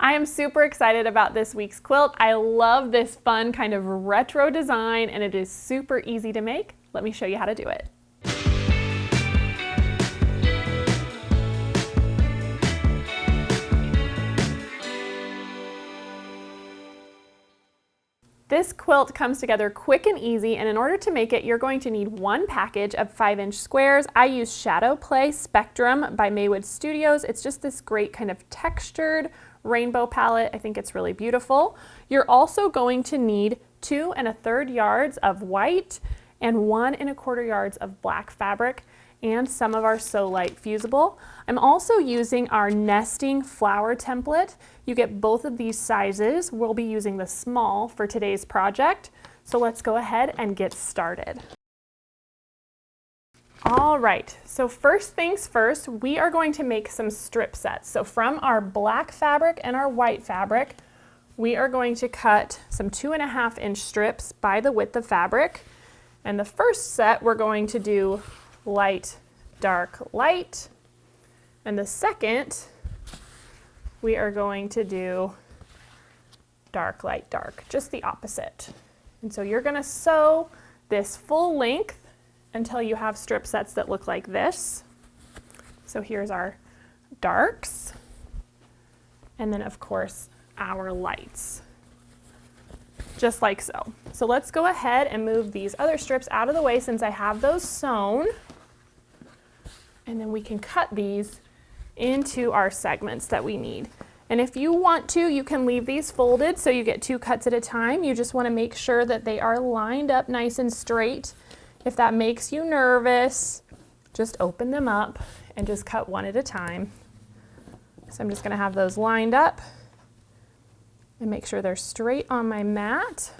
I am super excited about this week's quilt. I love this fun kind of retro design and it is super easy to make. Let me show you how to do it. This quilt comes together quick and easy, and in order to make it, you're going to need one package of 5-inch squares. I use Shadow Play Spectrum by Maywood Studios. It's just this great kind of textured rainbow palette. I think it's really beautiful. You're also going to need 2 1/3 yards of white and 1 1/4 yards of black fabric and some of our So Light Fusible. I'm also using our nesting flower template. You get both of these sizes. We'll be using the small for today's project. So let's go ahead and get started. All right, so first things first, we are going to make some strip sets. So from our black fabric and our white fabric, we are going to cut some 2.5-inch strips by the width of fabric. And the first set, we're going to do light, dark, light. And the second, we are going to do dark, light, dark, just the opposite. And so you're gonna sew this full length until you have strip sets that look like this. So here's our darks, and then of course our lights, just like so. So let's go ahead and move these other strips out of the way since I have those sewn. And then we can cut these into our segments that we need. And if you want to, you can leave these folded so you get 2 cuts at a time. You just want to make sure that they are lined up nice and straight. If that makes you nervous, just open them up and just cut 1 at a time. So I'm just going to have those lined up and make sure they're straight on my mat.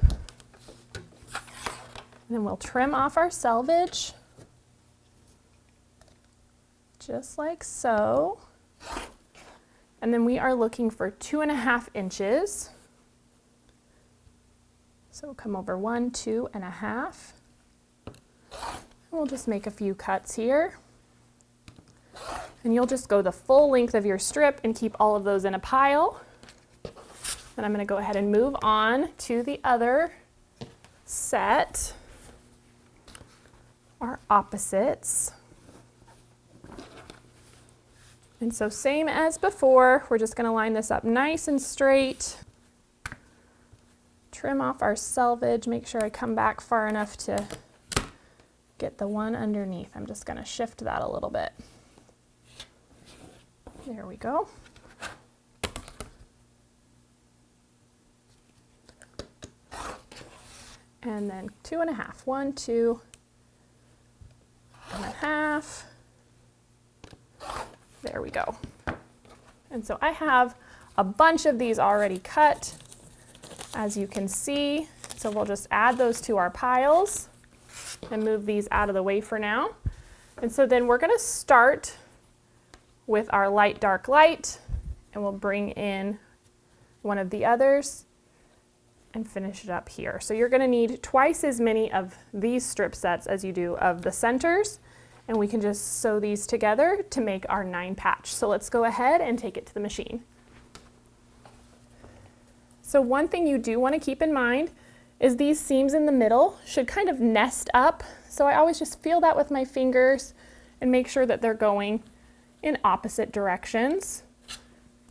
And then we'll trim off our selvage, just like so. And then we are looking for 2.5 inches. So come over 1, 2.5. We'll just make a few cuts here. And you'll just go the full length of your strip and keep all of those in a pile. Then I'm going to go ahead and move on to the other set, our opposites. And so same as before, we're just going to line this up nice and straight. Trim off our selvage, make sure I come back far enough to get the one underneath. I'm just going to shift that a little bit. There we go. And then 2.5. 1, 2.5. There we go. And so I have a bunch of these already cut, as you can see. So we'll just add those to our piles and move these out of the way for now. And so then we're going to start with our light, dark, light, and we'll bring in one of the others and finish it up here. So you're going to need twice as many of these strip sets as you do of the centers, and we can just sew these together to make our 9 patch. So let's go ahead and take it to the machine. So one thing you do want to keep in mind is these seams in the middle should kind of nest up. So I always just feel that with my fingers and make sure that they're going in opposite directions.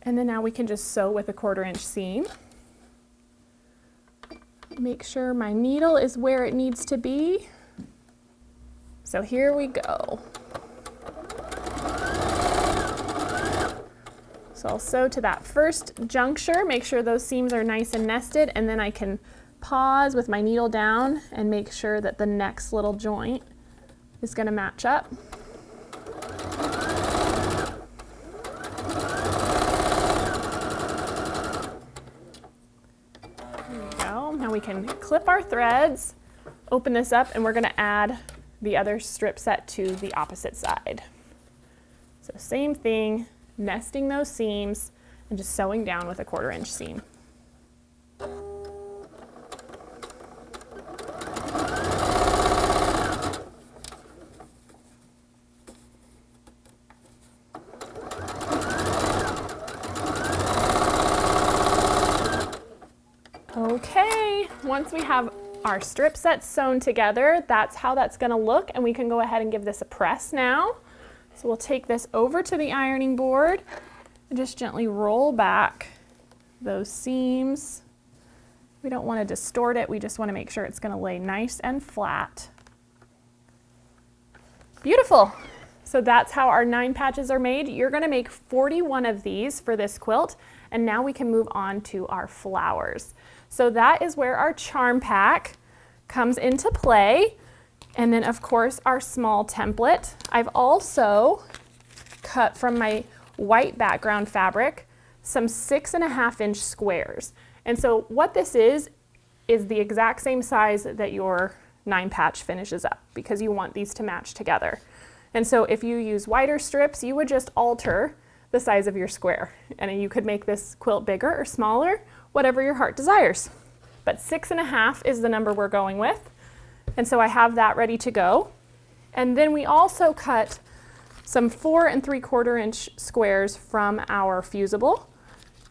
And then now we can just sew with a 1/4 inch seam. Make sure my needle is where it needs to be. So here we go. So I'll sew to that first juncture, make sure those seams are nice and nested, and then I can pause with my needle down and make sure that the next little joint is going to match up. There we go. Now we can clip our threads, open this up, and we're going to add the other strip set to the opposite side. So same thing, nesting those seams and just sewing down with a 1/4 inch seam. see, once we have our strip sets sewn together, that's how that's gonna look, and we can go ahead and give this a press now. So we'll take this over to the ironing board and just gently roll back those seams. We don't want to distort it, we just want to make sure it's going to lay nice and flat. Beautiful! So that's how our 9 patches are made. You're going to make 41 of these for this quilt, and now we can move on to our flowers. So that is where our charm pack comes into play. And then of course our small template. I've also cut from my white background fabric some 6.5 inch squares. And so what this is the exact same size that your 9 patch finishes up, because you want these to match together. And so if you use wider strips, you would just alter the size of your square. And you could make this quilt bigger or smaller, whatever your heart desires. But 6.5 is the number we're going with. And so I have that ready to go. And then we also cut some 4 3/4 inch squares from our fusible.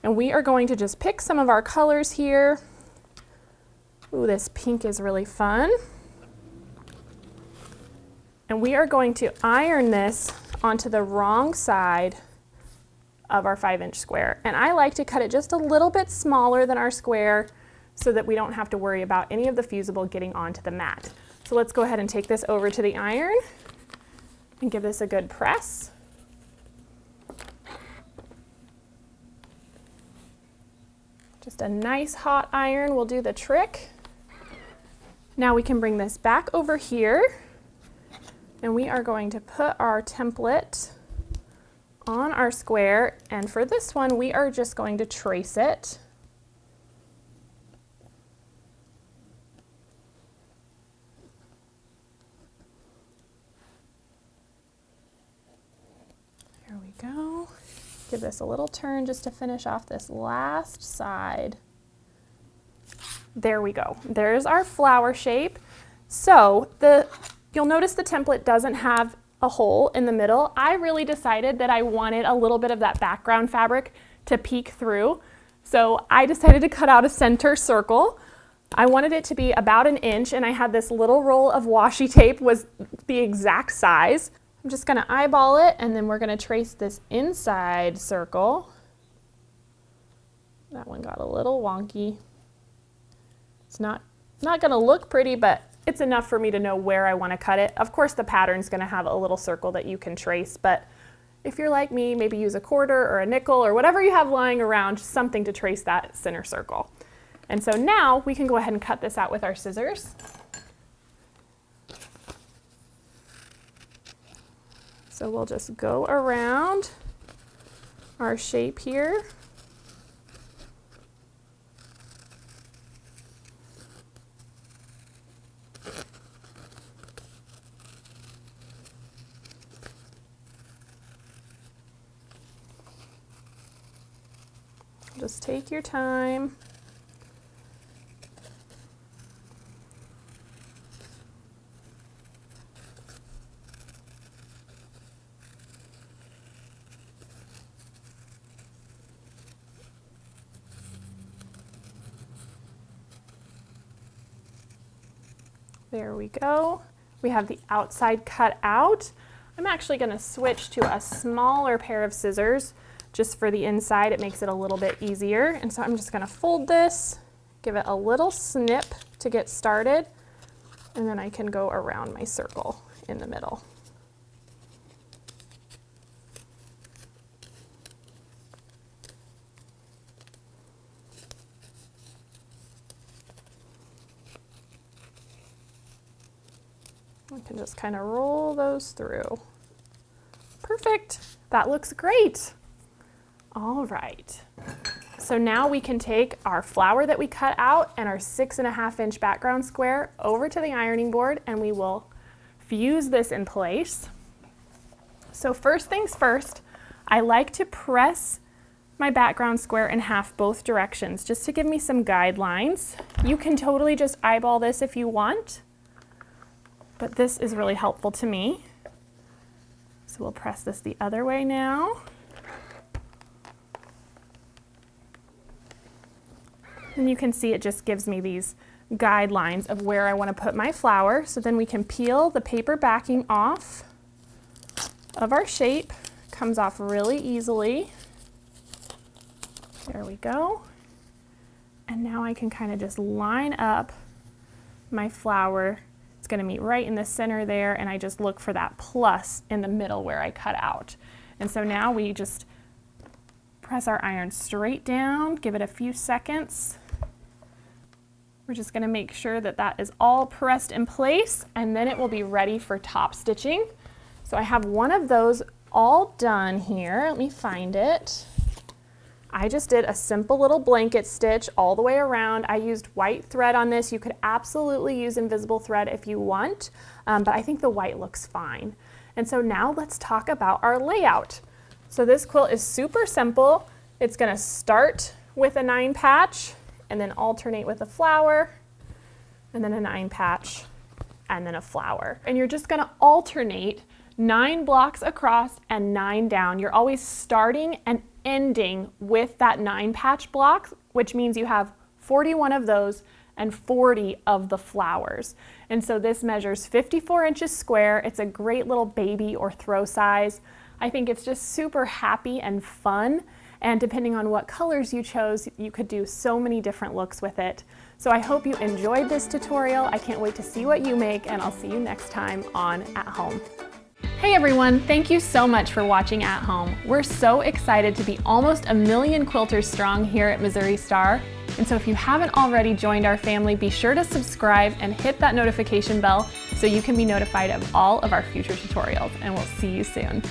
And we are going to just pick some of our colors here. Ooh, this pink is really fun. And we are going to iron this onto the wrong side of our 5 inch square. And I like to cut it just a little bit smaller than our square so that we don't have to worry about any of the fusible getting onto the mat. So let's go ahead and take this over to the iron and give this a good press. Just a nice hot iron will do the trick. Now we can bring this back over here, and we are going to put our template on our square, and for this one we are just going to trace it. There we go. Give this a little turn just to finish off this last side. There we go. There's our flower shape. So you'll notice the template doesn't have a hole in the middle. I really decided that I wanted a little bit of that background fabric to peek through. So I decided to cut out a center circle. I wanted it to be about 1 inch, and I had this little roll of washi tape was the exact size. I'm just going to eyeball it, and then we're going to trace this inside circle. That one got a little wonky. It's not going to look pretty, but it's enough for me to know where I want to cut it. Of course, the pattern's going to have a little circle that you can trace, but if you're like me, maybe use a quarter or a nickel or whatever you have lying around, just something to trace that center circle. And so now we can go ahead and cut this out with our scissors. So we'll just go around our shape here. Just take your time. There we go. We have the outside cut out. I'm actually going to switch to a smaller pair of scissors just for the inside. It makes it a little bit easier. And so I'm just going to fold this, give it a little snip to get started, and then I can go around my circle in the middle. I can just kind of roll those through. Perfect. That looks great. All right. So now we can take our flower that we cut out and our 6.5 inch background square over to the ironing board, and we will fuse this in place. So first things first, I like to press my background square in half both directions just to give me some guidelines. You can totally just eyeball this if you want, but this is really helpful to me. So we'll press this the other way now. And you can see it just gives me these guidelines of where I want to put my flower. So then we can peel the paper backing off of our shape. Comes off really easily. There we go. And now I can kind of just line up my flower. It's going to meet right in the center there, and I just look for that plus in the middle where I cut out. And so now we just press our iron straight down, give it a few seconds. We're just going to make sure that that is all pressed in place, and then it will be ready for top stitching. So I have one of those all done here. Let me find it. I just did a simple little blanket stitch all the way around. I used white thread on this. You could absolutely use invisible thread if you want, but I think the white looks fine. And so now let's talk about our layout. So this quilt is super simple. It's going to start with a 9 patch and then alternate with a flower and then a 9 patch and then a flower. And you're just going to alternate 9 blocks across and 9 down. You're always starting and ending with that 9 patch block, which means you have 41 of those and 40 of the flowers. And so this measures 54 inches square. It's a great little baby or throw size. I think it's just super happy and fun. And depending on what colors you chose, you could do so many different looks with it. So I hope you enjoyed this tutorial. I can't wait to see what you make, and I'll see you next time on At Home. Hey everyone, thank you so much for watching At Home. We're so excited to be almost 1 million quilters strong here at Missouri Star. And so if you haven't already joined our family, be sure to subscribe and hit that notification bell so you can be notified of all of our future tutorials, and we'll see you soon.